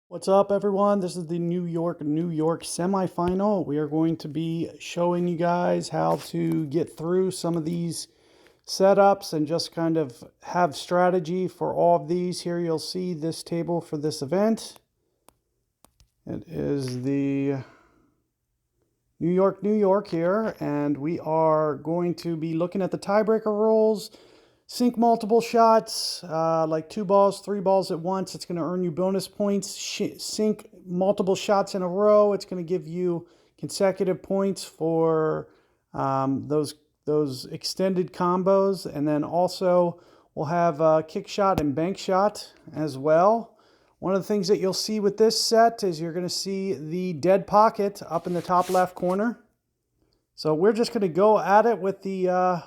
What's up, everyone? This is the New York semifinal. We are going to be showing you guys how to get through some of these setups and just kind of have strategy for all of these. Here you'll see this table for this event. It is the New York here, and we are going to be looking at the tiebreaker rules. Sink multiple shots, like 2 balls, 3 balls at once. It's going to earn you bonus points. Sink multiple shots in a row. It's going to give you consecutive points for those extended combos. And then also we'll have kick shot and bank shot as well. One of the things that you'll see with this set is you're going to see the dead pocket up in the top left corner. So we're just going to go at it with the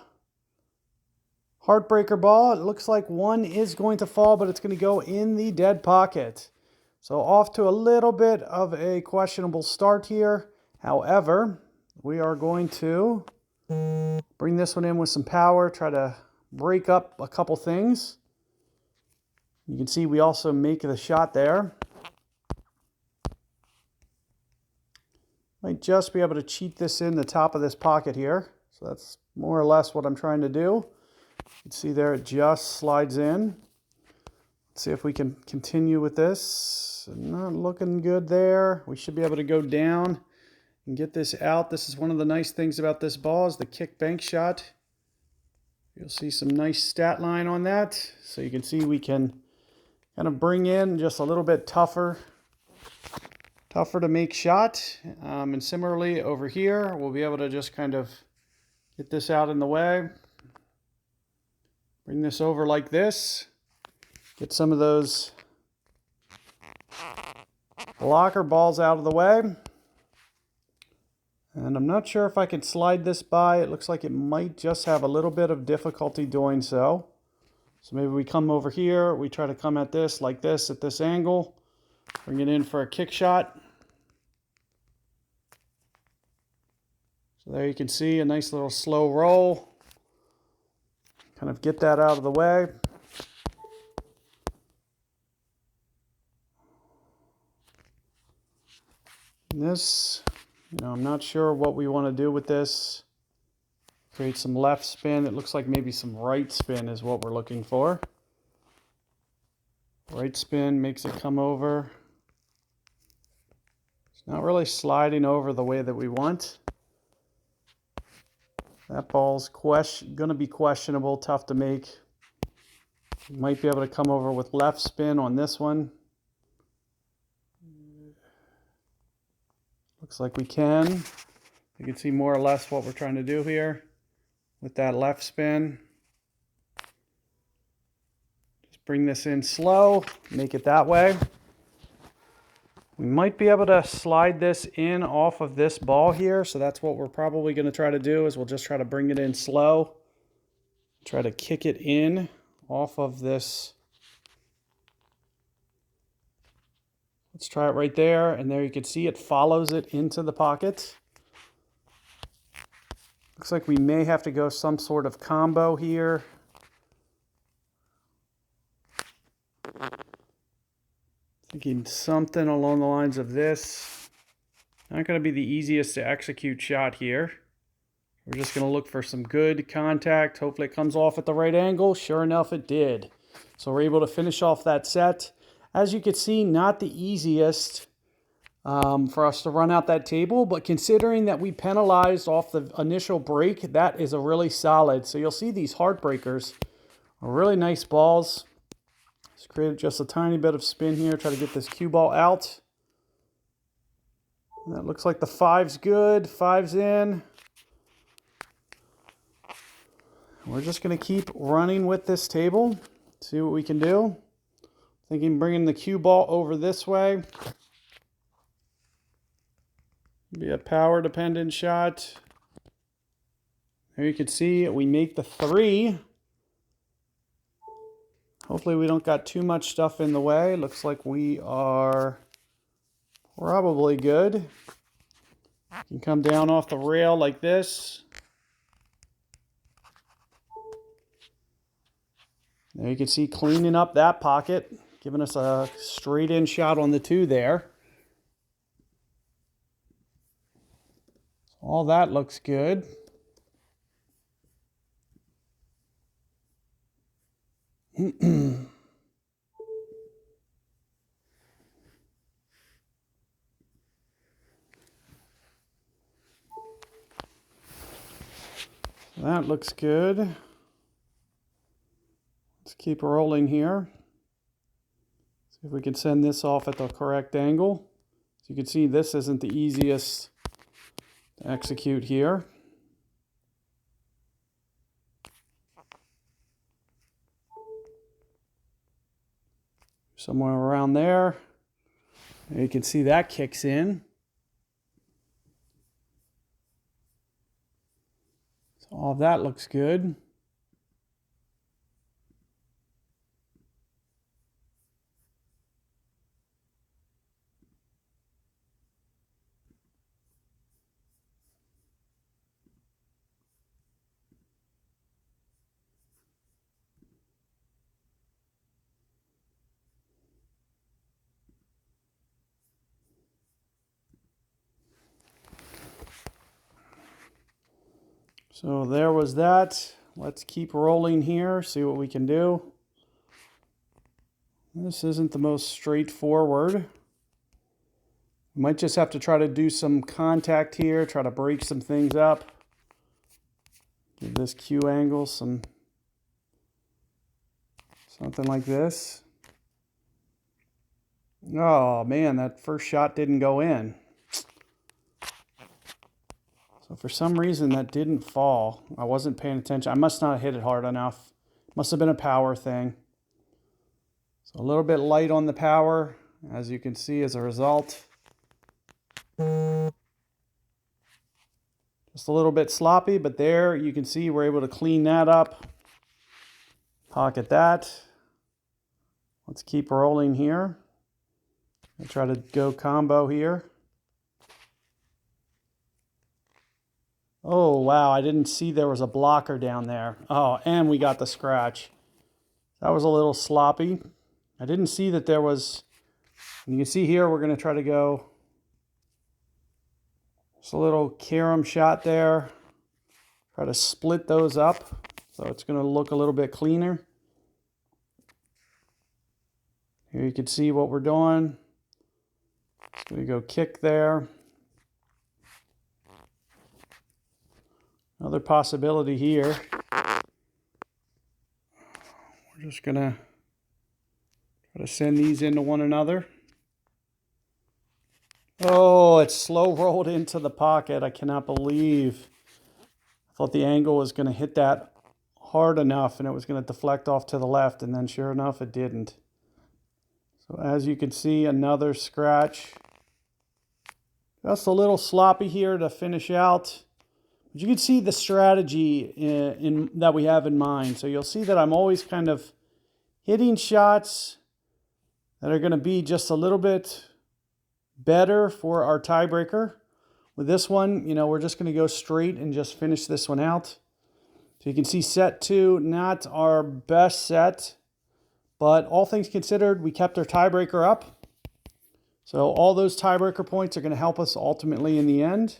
Heartbreaker ball. It looks like one is going to fall, but it's going to go in the dead pocket. So off to a little bit of a questionable start here. However, we are going to bring this one in with some power, try to break up a couple things. You can see we also make the shot there. Might just be able to cheat this in the top of this pocket here. So that's more or less what I'm trying to do. You can see there it just slides in. Let's see if we can continue with this. Not looking good there. We should be able to go down and get this out. This is one of the nice things about this ball is the kick bank shot. You'll see some nice stat line on that. So you can see we can kind of bring in just a little bit tougher to make shot. And similarly over here, we'll be able to just kind of get this out in the way. Bring this over like this. Get some of those blocker balls out of the way. And I'm not sure if I can slide this by. It looks like it might just have a little bit of difficulty doing so. So maybe we come over here. We try to come at this like this at this angle. Bring it in for a kick shot. So there you can see a nice little slow roll. Kind of get that out of the way. This, I'm not sure what we want to do with this. Create some left spin. It looks like maybe some right spin is what we're looking for. Right spin makes it come over. It's not really sliding over the way that we want. That ball's going to be questionable, tough to make. Might be able to come over with left spin on this one. Looks like we can. You can see more or less what we're trying to do here with that left spin. Just bring this in slow, make it that way. We might be able to slide this in off of this ball here, so that's what we're probably going to try to do is we'll just try to bring it in slow. Try to kick it in off of this. Let's try it right there, and there you can see it follows it into the pocket. Looks like we may have to go some sort of combo here. Thinking something along the lines of this. Not going to be the easiest to execute shot here. We're just going to look for some good contact. Hopefully it comes off at the right angle. Sure enough, it did. So we're able to finish off that set. As you can see, not the easiest for us to run out that table, but considering that we penalized off the initial break, that is a really solid. So you'll see these heartbreakers are really nice balls. Let's create just a tiny bit of spin here, try to get this cue ball out. That looks like the 5's good, 5's in. We're just going to keep running with this table, see what we can do. Thinking bringing the cue ball over this way. Be a power dependent shot. There you can see we make the 3. Hopefully we don't got too much stuff in the way. Looks like we are probably good. You can come down off the rail like this. There you can see cleaning up that pocket. giving us a straight in shot on the 2 there. All that looks good. That looks good. Let's keep rolling here. See if we can send this off at the correct angle. As you can see, this isn't the easiest to execute here. Somewhere around there. And you can see that kicks in. So all of that looks good. So there was that. Let's keep rolling here, see what we can do. This isn't the most straightforward. We might just have to try to do some contact here, try to break some things up. Give this Q angle something like this. Oh man, that first shot didn't go in. So for some reason that didn't fall. I wasn't paying attention. I must not have hit it hard enough. Must have been a power thing. So a little bit light on the power, as you can see as a result. Just a little bit sloppy, but there you can see we're able to clean that up. Pocket that. Let's keep rolling here. I'll try to go combo here. Oh, wow, I didn't see there was a blocker down there. Oh, and we got the scratch. That was a little sloppy. I didn't see that there was, and you can see here, we're going to try to go just a little carom shot there. Try to split those up so it's going to look a little bit cleaner. Here you can see what we're doing. Just going to go kick there. Another possibility here. We're just going to try to send these into one another. Oh, it's slow rolled into the pocket. I cannot believe. I thought the angle was going to hit that hard enough and it was going to deflect off to the left, and then sure enough, it didn't. So as you can see, another scratch. Just a little sloppy here to finish out. But you can see the strategy that we have in mind. So you'll see that I'm always kind of hitting shots that are going to be just a little bit better for our tiebreaker. With this one, you know, we're just going to go straight and just finish this one out. So you can see set 2, not our best set, but all things considered, we kept our tiebreaker up. So all those tiebreaker points are going to help us ultimately in the end.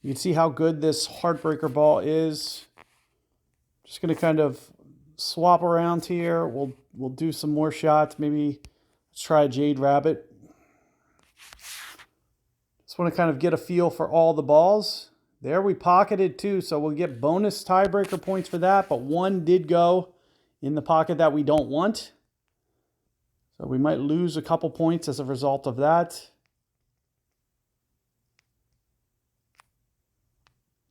You can see how good this Heartbreaker ball is. Just going to kind of swap around here. We'll do some more shots. Maybe let's try a Jade Rabbit. Just want to kind of get a feel for all the balls. There we pocketed 2, so we'll get bonus tiebreaker points for that, but 1 did go in the pocket that we don't want. So we might lose a couple points as a result of that.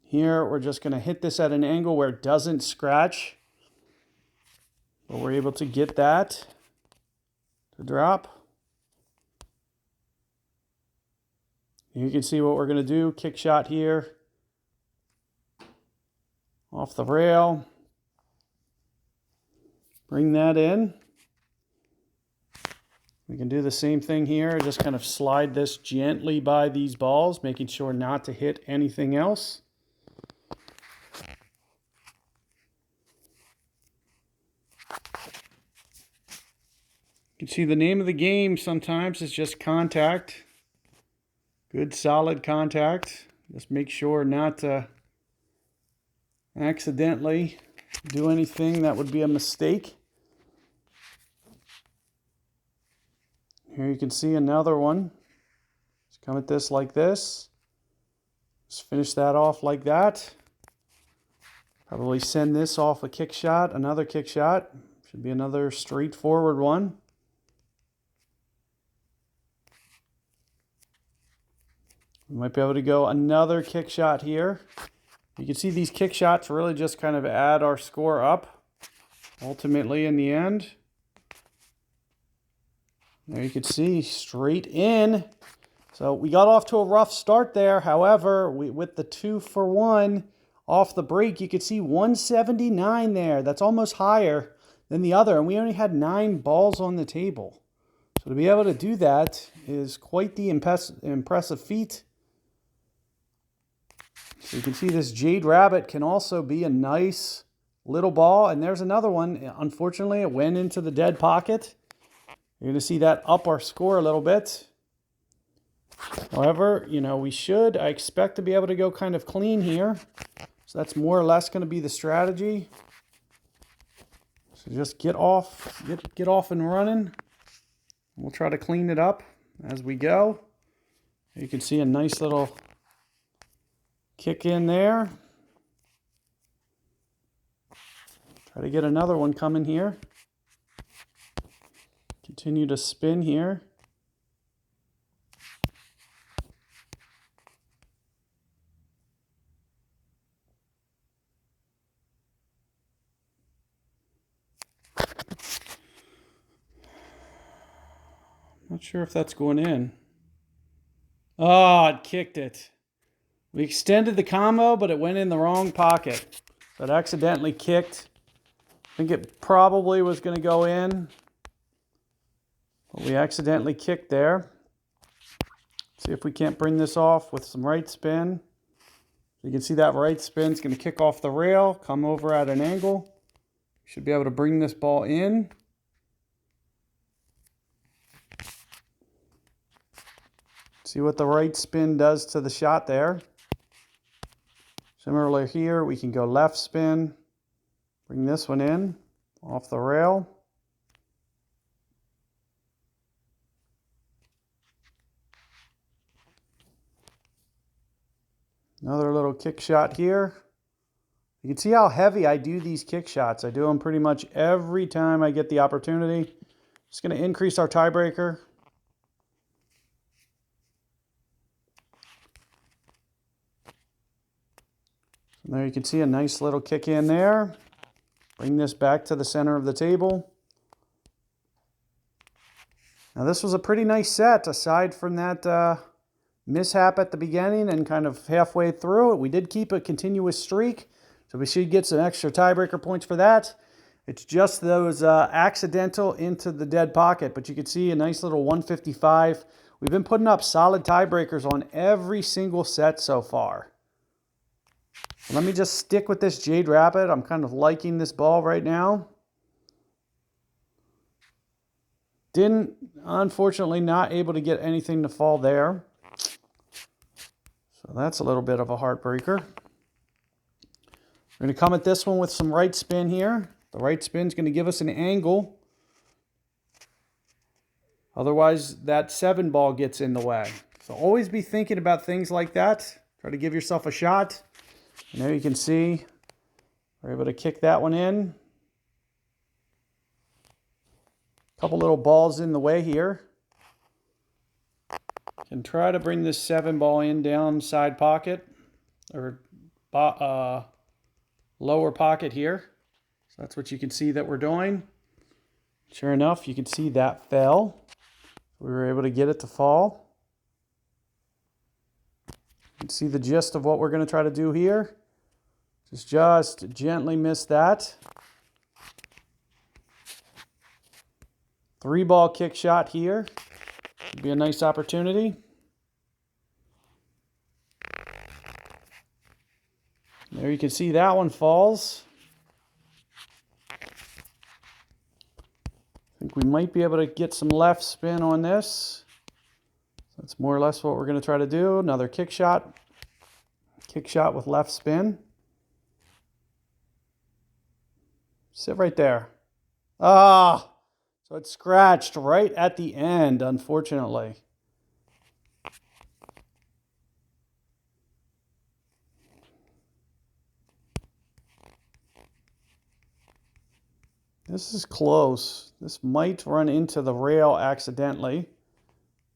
Here, we're just going to hit this at an angle where it doesn't scratch. But we're able to get that to drop. You can see what we're going to do. Kick shot here. Off the rail. Bring that in. We can do the same thing here. Just kind of slide this gently by these balls, making sure not to hit anything else. You can see the name of the game sometimes is just contact. Good solid contact. Just make sure not to accidentally do anything that would be a mistake. Here you can see another one. Just come at this like this. Just finish that off like that. Probably send this off a kick shot, another kick shot. Should be another straightforward one. We might be able to go another kick shot here. You can see these kick shots really just kind of add our score up ultimately in the end. There you can see straight in. So we got off to a rough start there. However, with the 2-for-1 off the break, you could see 179 there. That's almost higher than the other. And we only had 9 balls on the table. So to be able to do that is quite the impressive feat. So you can see this Jade Rabbit can also be a nice little ball. And there's another one. Unfortunately, it went into the dead pocket. You're going to see that up our score a little bit. However, I expect to be able to go kind of clean here. So that's more or less going to be the strategy. So just get off and running. We'll try to clean it up as we go. You can see a nice little kick in there. Try to get another one coming here. Continue to spin here. Not sure if that's going in. Oh, it kicked it. We extended the combo, but it went in the wrong pocket. So it accidentally kicked. I think it probably was going to go in, but we accidentally kicked there. See if we can't bring this off with some right spin. You can see that right spin is going to kick off the rail, come over at an angle. Should be able to bring this ball in. See what the right spin does to the shot there. Similarly here, we can go left spin, bring this one in off the rail. Another little kick shot here. You can see how heavy I do these kick shots. I do them pretty much every time I get the opportunity. Just going to increase our tiebreaker. There you can see a nice little kick in there. Bring this back to the center of the table. Now this was a pretty nice set aside from that mishap at the beginning and kind of halfway through it. We did keep a continuous streak, so we should get some extra tiebreaker points for that. It's just those accidental into the dead pocket, but you can see a nice little 155. We've been putting up solid tiebreakers on every single set so far. Let me just stick with this Jade Rabbit. I'm kind of liking this ball right now. Unfortunately, not able to get anything to fall there. So that's a little bit of a heartbreaker. We're going to come at this one with some right spin here. The right spin is going to give us an angle. Otherwise, that 7 ball gets in the way. So always be thinking about things like that. Try to give yourself a shot. And there you can see we're able to kick that one in. A couple little balls in the way here. Can try to bring this 7 ball in down side pocket or lower pocket here. So that's what you can see that we're doing. Sure enough, you can see that fell. We were able to get it to fall. You can see the gist of what we're going to try to do here. Just gently miss that. 3 ball kick shot here. Would be a nice opportunity. There you can see that one falls. I think think we might be able to get some left spin on this. That's more or less what we're going to try to do. Another kick shot. Kick shot with left spin. Sit right there. Ah! So it scratched right at the end, unfortunately. This is close. This might run into the rail accidentally.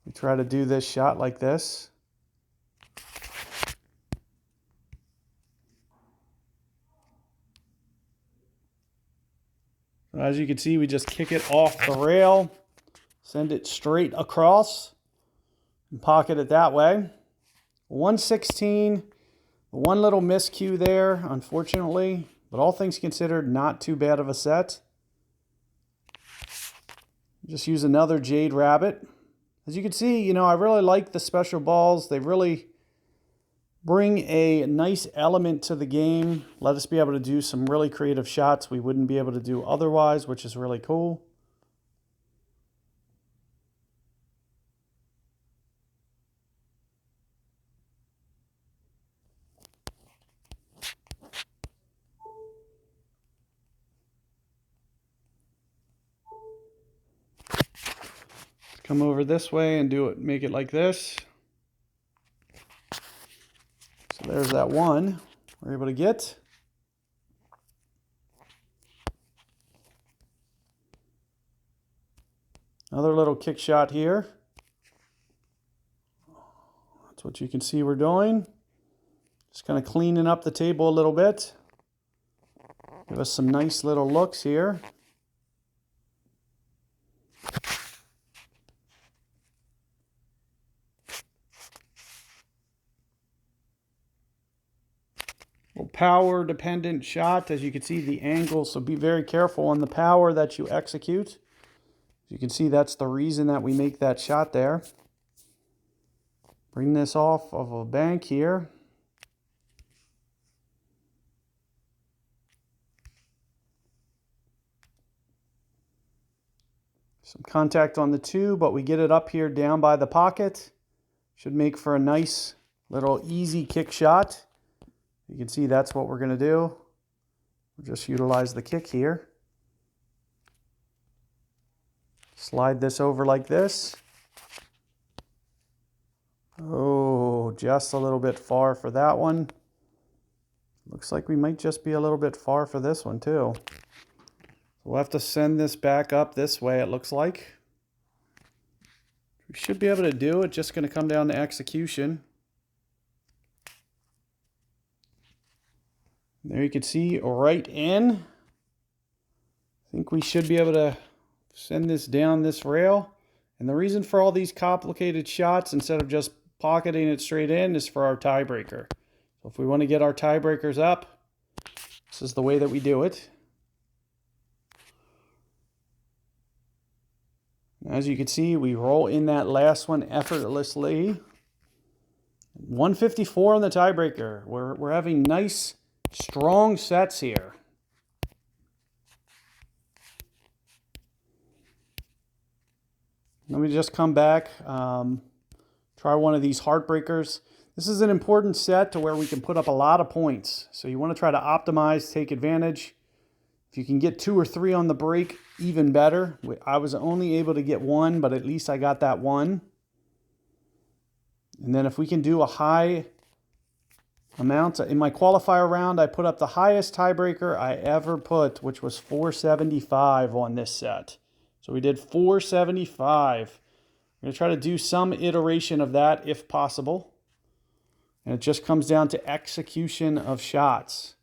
We try to do this shot like this. So as you can see, we just kick it off the rail, send it straight across, and pocket it that way. 116, one little miscue there, unfortunately, but all things considered, not too bad of a set. Just use another Jade Rabbit. As you can see, you know, I really like the special balls. They really bring a nice element to the game. Let us be able to do some really creative shots we wouldn't be able to do otherwise, which is really cool. Come over this way and do it, make it like this. So there's that one we're able to get. Another little kick shot here. That's what you can see we're doing. Just kind of cleaning up the table a little bit. Give us some nice little looks here. Power dependent shot. As you can see, the angle, so be very careful on the power that you execute. As you can see, that's the reason that we make that shot there. Bring this off of a bank here. Some contact on the two, but we get it up here down by the pocket. Should make for a nice little easy kick shot. You can see that's what we're going to do. We'll just utilize the kick here. Slide this over like this. Oh, just a little bit far for that one. Looks like we might just be a little bit far for this one too. We'll have to send this back up this way, it looks like. We should be able to do it, just going to come down to execution. There you can see right in. I think we should be able to send this down this rail. And the reason for all these complicated shots, instead of just pocketing it straight in, is for our tiebreaker. So if we want to get our tiebreakers up, this is the way that we do it. As you can see, we roll in that last one effortlessly. 154 on the tiebreaker. We're having nice, strong sets here. Let me just come back, try one of these heartbreakers. This is an important set to where we can put up a lot of points. So you want to try to optimize, take advantage. If you can get 2 or 3 on the break, even better. I was only able to get 1, but at least I got that 1. And then if we can do a high amount, in my qualifier round, I put up the highest tiebreaker I ever put, which was 475 on this set. So we did 475. I'm going to try to do some iteration of that if possible. And it just comes down to execution of shots.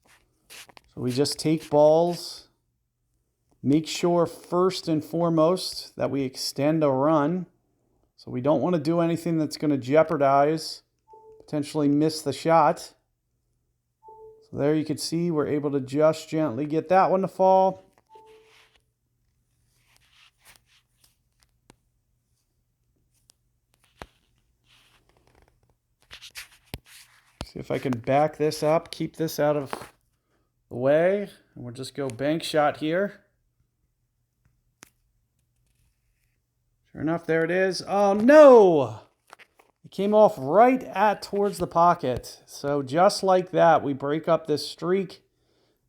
So we just take balls, make sure first and foremost that we extend a run. So we don't want to do anything that's going to jeopardize, potentially miss the shot. So there you can see we're able to just gently get that one to fall. See if I can back this up, keep this out of the way. And we'll just go bank shot here. enough, there it is. Oh no! It came off right towards the pocket. So just like that, we break up this streak,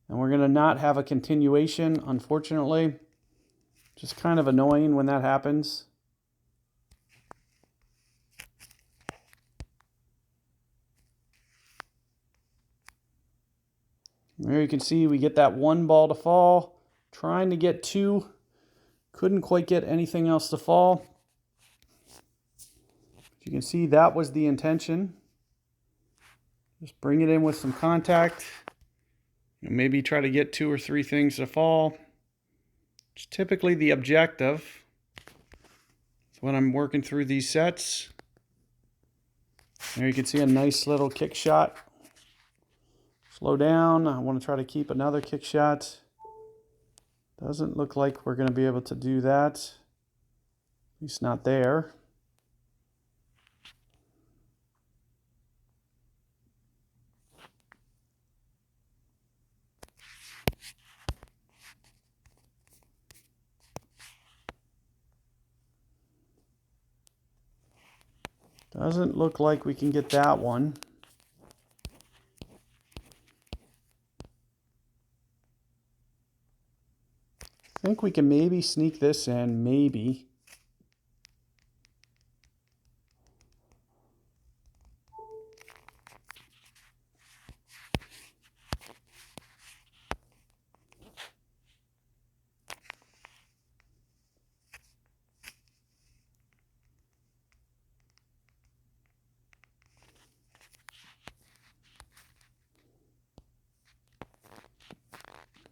and we're going to not have a continuation, unfortunately. Just kind of annoying when that happens. There you can see we get that one ball to fall. Trying to get two. Couldn't quite get anything else to fall. You can see that was the intention. Just bring it in with some contact. And maybe try to get 2 or 3 things to fall. It's typically the objective. So when I'm working through these sets. There you can see a nice little kick shot. Slow down. I want to try to keep another kick shot. Doesn't look like we're going to be able to do that. At least not there. Doesn't look like we can get that one. I think we can maybe sneak this in, maybe.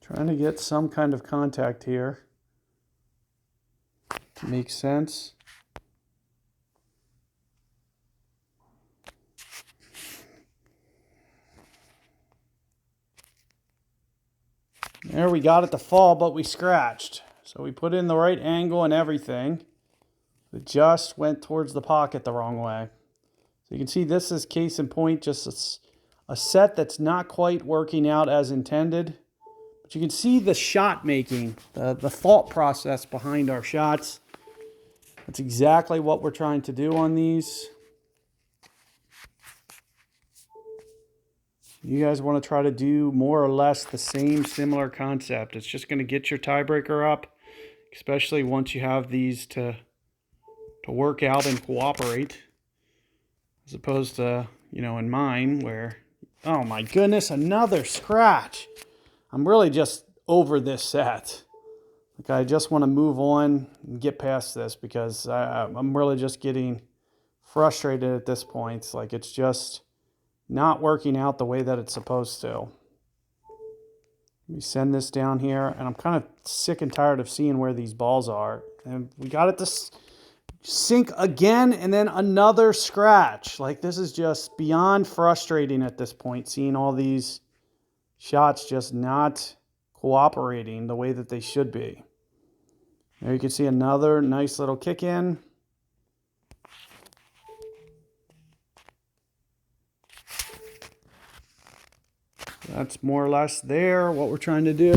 Trying to get some kind of contact here. Makes sense. There, we got it to fall, but we scratched. So we put in the right angle and everything. It just went towards the pocket the wrong way. So you can see this is case in point, just a set that's not quite working out as intended. But you can see the shot making, the thought process behind our shots. That's exactly what we're trying to do on these. You guys want to try to do more or less the same similar concept. It's just going to get your tiebreaker up, especially once you have these to work out and cooperate. As opposed to, you know, in mine where, oh my goodness, another scratch. I'm really just over this set. Like, I just want to move on and get past this because I'm really just getting frustrated at this point. Like, it's just not working out the way that it's supposed to. Let me send this down here, and I'm kind of sick and tired of seeing where these balls are. And we got it to sink again, and then another scratch. Like, this is just beyond frustrating at this point, seeing all these shots just not cooperating the way that they should be. There you can see another nice little kick in. That's more or less there, what we're trying to do.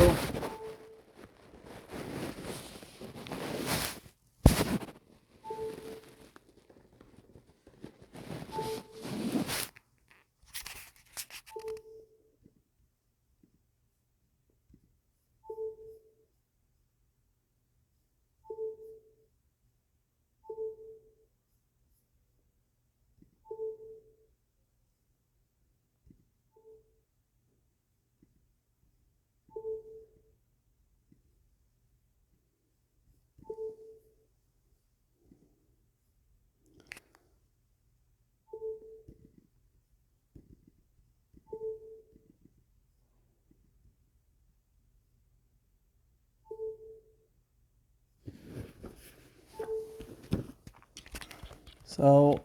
So,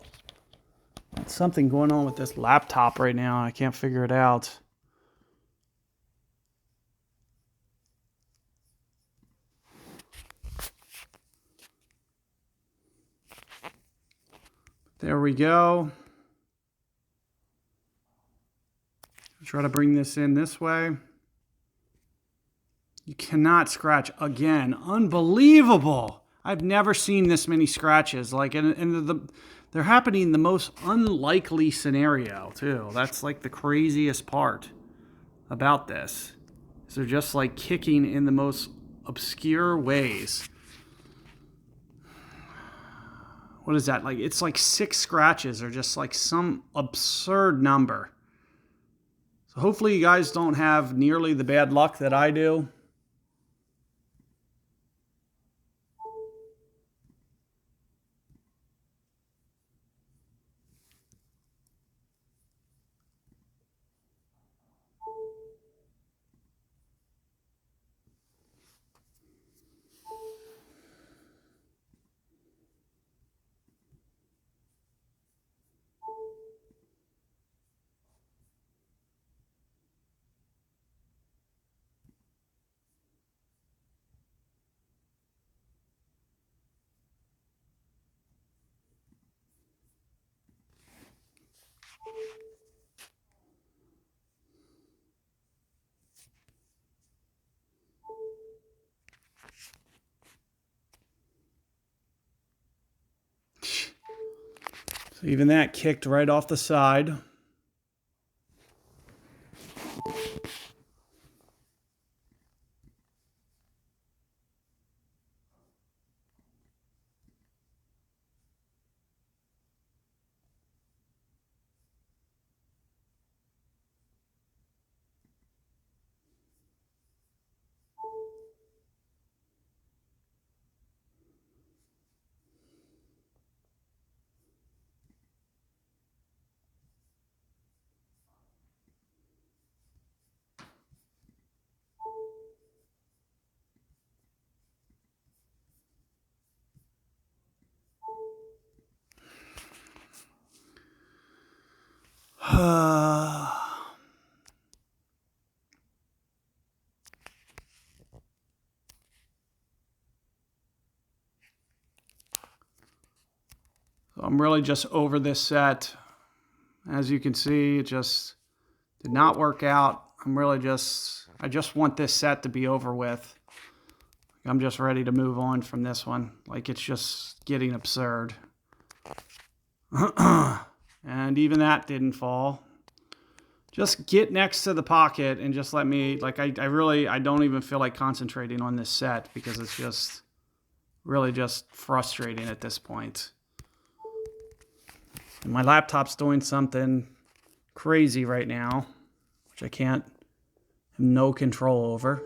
something going on with this laptop right now. I can't figure it out. There we go. Try to bring this in this way. You cannot scratch again. Unbelievable. I've never seen this many scratches. Like, they're happening in the most unlikely scenario too. That's like the craziest part about this. So they're just like kicking in the most obscure ways. What is that? Like, it's like 6 scratches or just like some absurd number. So hopefully you guys don't have nearly the bad luck that I do. So even that kicked right off the side. I'm really just over this set. As you can see, it just did not work out. I just want this set to be over with. I'm just ready to move on from this one. Like, it's just getting absurd. And even that didn't fall. Just get next to the pocket and just let me, like, I don't even feel like concentrating on this set because it's just really just frustrating at this point. And my laptop's doing something crazy right now, which I have no control over.